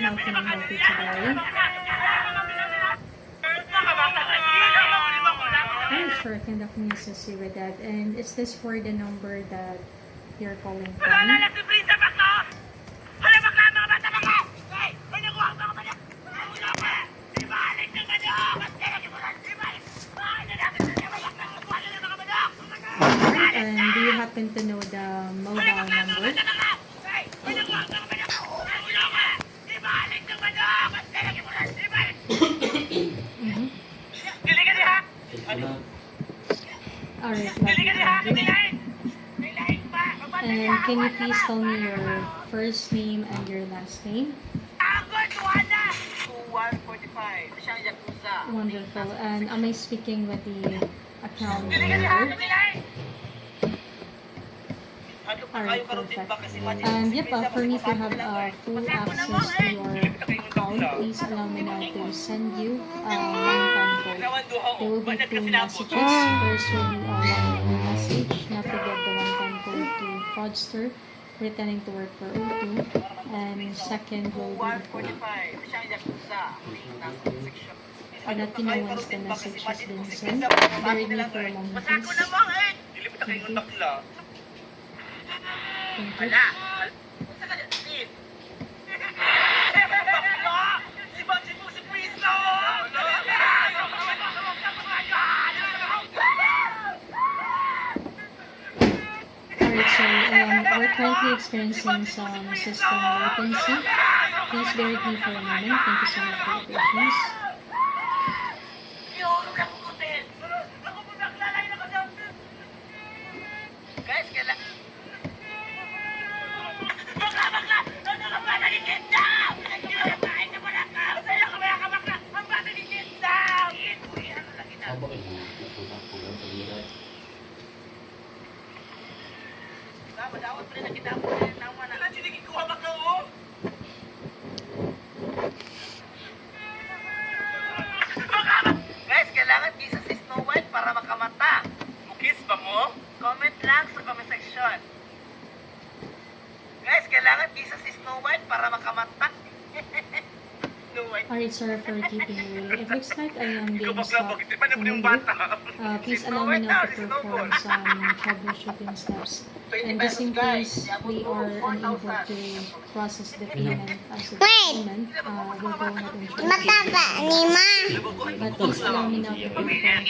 How can I help you today? I'm sure I can definitely assist you with that. And is this for the number that you're calling from? And do you happen to know the mobile number? Mm-hmm. Alright, thank you. And can you please tell me your first name and your last name? Wonderful. And am I speaking with the account holder? Alright, perfect. And yep, for me to have full access to your account, please allow me now to send you one-time code. There will be two messages. First will be a one-time message, not to get the one-time code to fraudster pretending to work for O2. And second will be the code. I'll let you know once the message has been sent. Bear with me for a moment, please. Thank you. Thank you. Alright, so we're currently experiencing some system latency. Please bear with me for a moment. Thank you so much for your patience. Guys, kailangan kisses si Snow White para makamata. Mukis ba mo? Comment lang sa comment section. Guys, kailangan kisses si Snow White para makamata. Snow White. Alright, sorry for keeping you waiting. It looks like I am being stuck Di ba na in yung a loop. bata? Please allow me now to perform some troubleshooting steps. And just in case we are unable to process the payment as a payment, we'll go ahead and try. Mataba ni Ma. But please allow me now to perform